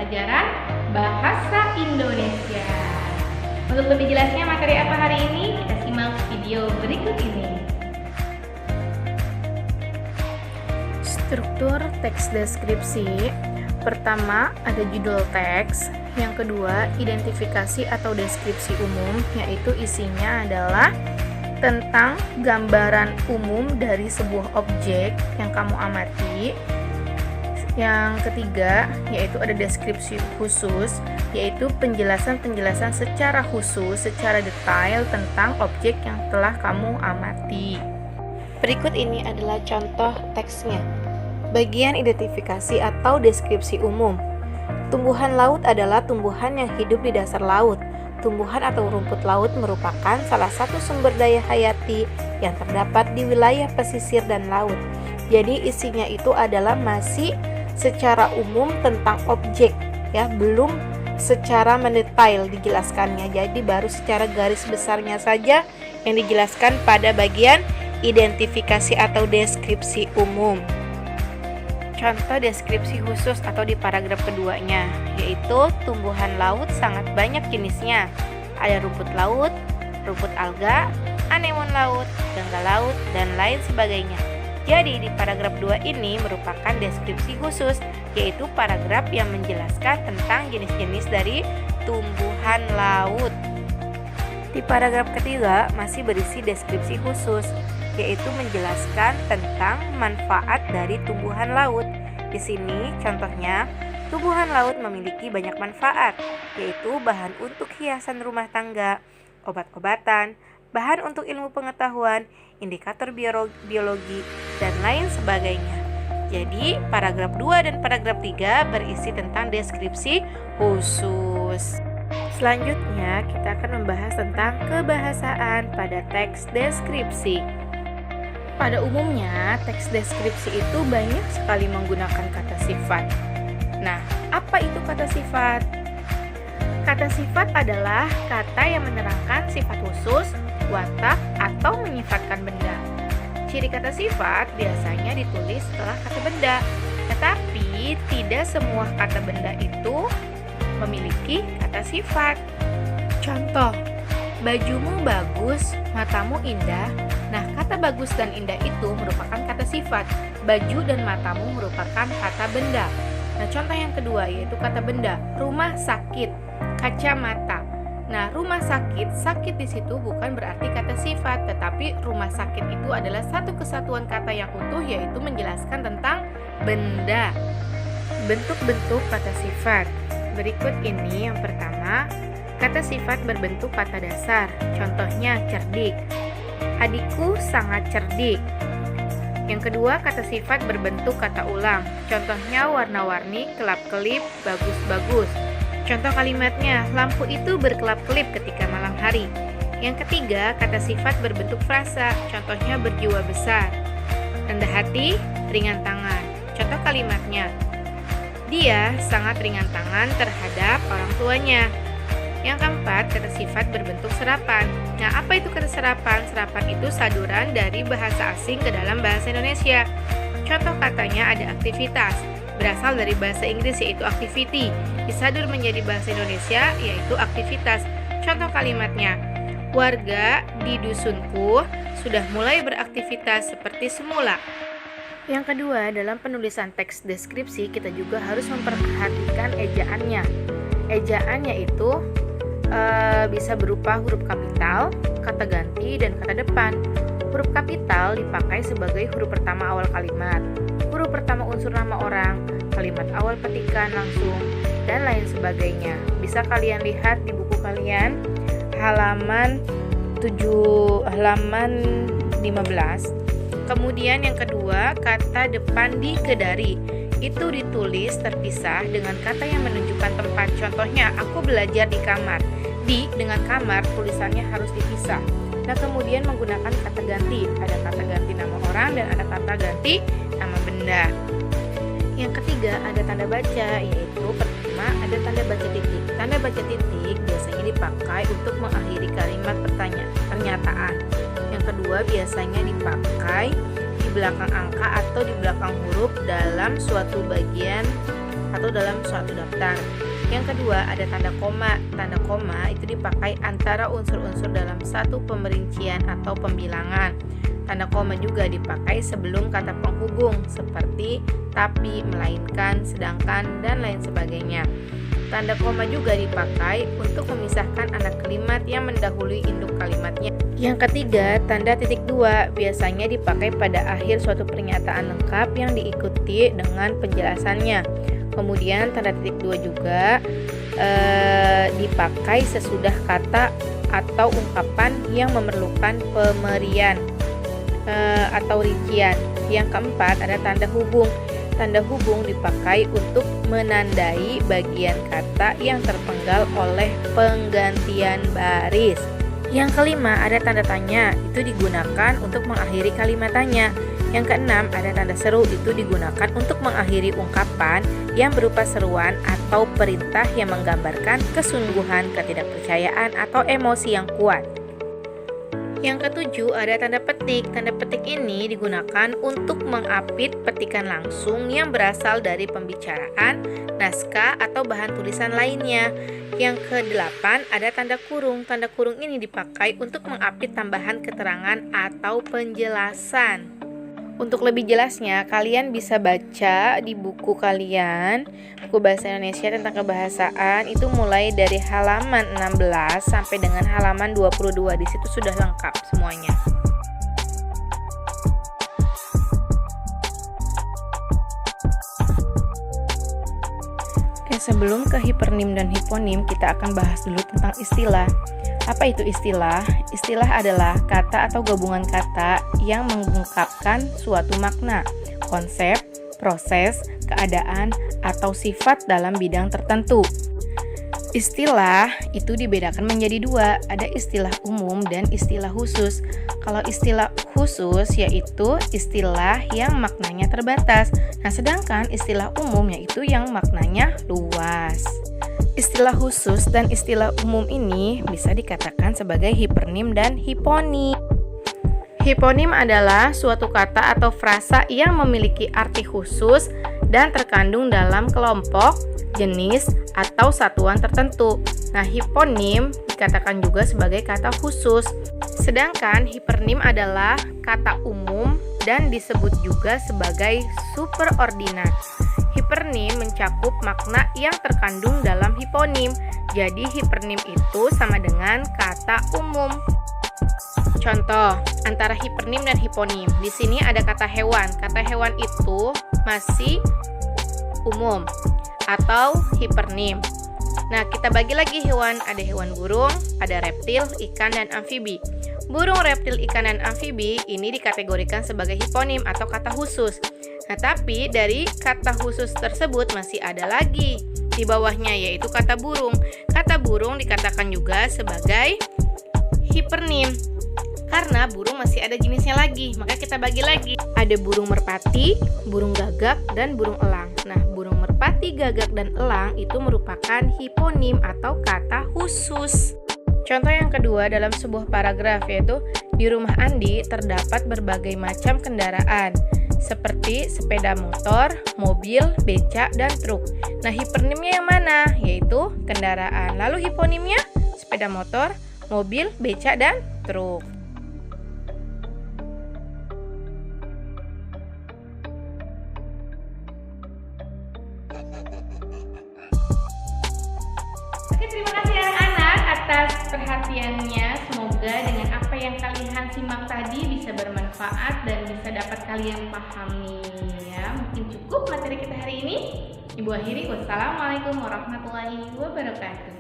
pelajaran Bahasa Indonesia. Untuk lebih jelasnya materi apa hari ini, kita simak video berikut ini. Struktur teks deskripsi. Pertama, ada judul teks. Yang kedua, identifikasi atau deskripsi umum, yaitu isinya adalah tentang gambaran umum dari sebuah objek yang kamu amati. Yang ketiga, yaitu ada deskripsi khusus, yaitu penjelasan-penjelasan secara khusus, secara detail tentang objek yang telah kamu amati. Berikut ini adalah contoh teksnya. Bagian identifikasi atau deskripsi umum. Tumbuhan laut adalah tumbuhan yang hidup di dasar laut. Tumbuhan atau rumput laut merupakan salah satu sumber daya hayati yang terdapat di wilayah pesisir dan laut. Jadi isinya itu adalah masih secara umum tentang objek, ya, belum secara mendetail dijelaskannya. Jadi baru secara garis besarnya saja yang dijelaskan pada bagian identifikasi atau deskripsi umum. Contoh deskripsi khusus atau di paragraf keduanya, yaitu tumbuhan laut sangat banyak jenisnya. Ada rumput laut, rumput alga, anemon laut, gangga laut, dan lain sebagainya. Jadi di paragraf 2 ini merupakan deskripsi khusus, yaitu paragraf yang menjelaskan tentang jenis-jenis dari tumbuhan laut. Di paragraf ketiga masih berisi deskripsi khusus, yaitu menjelaskan tentang manfaat dari tumbuhan laut. Di sini contohnya, tumbuhan laut memiliki banyak manfaat, yaitu bahan untuk hiasan rumah tangga, obat-obatan, bahan untuk ilmu pengetahuan, indikator biologi, dan lain sebagainya. Jadi, paragraf 2 dan paragraf 3 berisi tentang deskripsi khusus. Selanjutnya, kita akan membahas tentang kebahasaan pada teks deskripsi. Pada umumnya, teks deskripsi itu banyak sekali menggunakan kata sifat. Nah, apa itu kata sifat? Kata sifat adalah kata yang menerangkan sifat khusus, watak, atau menyifatkan benda. Ciri kata sifat biasanya ditulis setelah kata benda, tetapi tidak semua kata benda itu memiliki kata sifat. Contoh, bajumu bagus, matamu indah. Nah, kata bagus dan indah itu merupakan kata sifat. Baju dan matamu merupakan kata benda. Nah, contoh yang kedua yaitu kata benda. Rumah sakit, kacamata. Nah, rumah sakit, sakit di situ bukan berarti kata sifat, tetapi rumah sakit itu adalah satu kesatuan kata yang utuh, yaitu menjelaskan tentang benda. Bentuk-bentuk kata sifat. Berikut ini yang pertama, kata sifat berbentuk kata dasar. Contohnya cerdik. Adikku sangat cerdik. Yang kedua, kata sifat berbentuk kata ulang. Contohnya warna-warni, kelap-kelip, bagus-bagus. Contoh kalimatnya, lampu itu berkelap-kelip ketika malam hari. Yang ketiga, kata sifat berbentuk frasa. Contohnya berjiwa besar. Rendah hati, ringan tangan. Contoh kalimatnya, dia sangat ringan tangan terhadap orang tuanya. Yang keempat, kata sifat berbentuk serapan. Nah, apa itu kata serapan? Serapan itu saduran dari bahasa asing ke dalam bahasa Indonesia. Contoh katanya ada aktivitas, berasal dari bahasa Inggris yaitu activity, disadur menjadi bahasa Indonesia yaitu aktivitas. Contoh kalimatnya, warga di dusunku sudah mulai beraktivitas seperti semula. Yang kedua, dalam penulisan teks deskripsi kita juga harus memperhatikan ejaannya. Ejaannya itu bisa berupa huruf kapital, kata ganti, dan kata depan. Huruf kapital dipakai sebagai huruf pertama awal kalimat, huruf pertama unsur nama orang, kalimat awal petikan langsung, dan lain sebagainya. Bisa kalian lihat di buku kalian halaman 15. Kemudian yang kedua, kata depan dikedari. Itu ditulis terpisah dengan kata yang menunjukkan tempat. Contohnya, aku belajar di kamar. Di dengan kamar tulisannya harus dipisah. Nah, kemudian menggunakan kata ganti. Ada kata ganti nama orang dan ada kata ganti nama benda. Yang ketiga, ada tanda baca, yaitu pertama ada tanda baca titik. Tanda baca titik biasanya dipakai untuk mengakhiri kalimat pernyataan. Yang kedua, biasanya dipakai di belakang angka atau di belakang huruf dalam suatu bagian atau dalam suatu daftar. Yang kedua, ada tanda koma. Tanda koma itu dipakai antara unsur-unsur dalam satu pemerincian atau pembilangan. Tanda koma juga dipakai sebelum kata penghubung seperti tapi, melainkan, sedangkan, dan lain sebagainya. Tanda koma juga dipakai untuk memisahkan anak kalimat yang mendahului induk kalimatnya. Yang ketiga, tanda titik dua biasanya dipakai pada akhir suatu pernyataan lengkap yang diikuti dengan penjelasannya. Kemudian tanda titik dua juga dipakai sesudah kata atau ungkapan yang memerlukan pemerian atau rincian. Yang keempat, ada tanda hubung. Tanda hubung dipakai untuk menandai bagian kata yang terpenggal oleh penggantian baris. Yang kelima, ada tanda tanya. Itu digunakan untuk mengakhiri kalimat tanya. Yang keenam, ada tanda seru. Itu digunakan untuk mengakhiri ungkapan yang berupa seruan atau perintah yang menggambarkan kesungguhan, ketidakpercayaan, atau emosi yang kuat. Yang ketujuh, ada tanda petik. Tanda petik ini digunakan untuk mengapit petikan langsung yang berasal dari pembicaraan, naskah, atau bahan tulisan lainnya. Yang kedelapan, ada tanda kurung. Tanda kurung ini dipakai untuk mengapit tambahan keterangan atau penjelasan. Untuk lebih jelasnya, kalian bisa baca di buku kalian, buku Bahasa Indonesia tentang kebahasaan, itu mulai dari halaman 16 sampai dengan halaman 22. Di situ sudah lengkap semuanya. Sebelum ke hipernim dan hiponim, kita akan bahas dulu tentang istilah. Apa itu istilah? Istilah adalah kata atau gabungan kata yang mengungkapkan suatu makna, konsep, proses, keadaan, atau sifat dalam bidang tertentu. Istilah itu dibedakan menjadi dua, ada istilah umum dan istilah khusus. Kalau istilah khusus yaitu istilah yang maknanya terbatas. Nah, sedangkan istilah umum yaitu yang maknanya luas. Istilah khusus dan istilah umum ini bisa dikatakan sebagai hipernim dan hiponim. Hiponim adalah suatu kata atau frasa yang memiliki arti khusus dan terkandung dalam kelompok, jenis, atau satuan tertentu. Nah, hiponim dikatakan juga sebagai kata khusus. Sedangkan hipernim adalah kata umum dan disebut juga sebagai superordinat. Hipernim mencakup makna yang terkandung dalam hiponim. Jadi hipernim itu sama dengan kata umum. Contoh antara hipernim dan hiponim. Di sini ada kata hewan. Kata hewan itu masih umum atau hipernim. Nah, kita bagi lagi hewan. Ada hewan burung, ada reptil, ikan, dan amfibi. Burung, reptil, ikan, dan amfibi ini dikategorikan sebagai hiponim atau kata khusus. Nah, tapi dari kata khusus tersebut masih ada lagi di bawahnya, yaitu kata burung. Kata burung dikatakan juga sebagai hipernim karena burung masih ada jenisnya lagi, maka kita bagi lagi. Ada burung merpati, burung gagak, dan burung elang. Nah, burung merpati, gagak, dan elang itu merupakan hiponim atau kata khusus. Contoh yang kedua dalam sebuah paragraf yaitu di rumah Andi terdapat berbagai macam kendaraan seperti sepeda motor, mobil, becak, dan truk. Nah, hipernimnya yang mana? Yaitu kendaraan. Lalu hiponimnya sepeda motor, mobil, becak, dan truk. Oke, terima kasih anak-anak atas perhatiannya. Semoga dengan apa yang kalian simak tadi bisa bermanfaat dan bisa dapat kalian pahami ya. Mungkin cukup materi kita hari ini. Ibu akhiri, wassalamualaikum warahmatullahi wabarakatuh.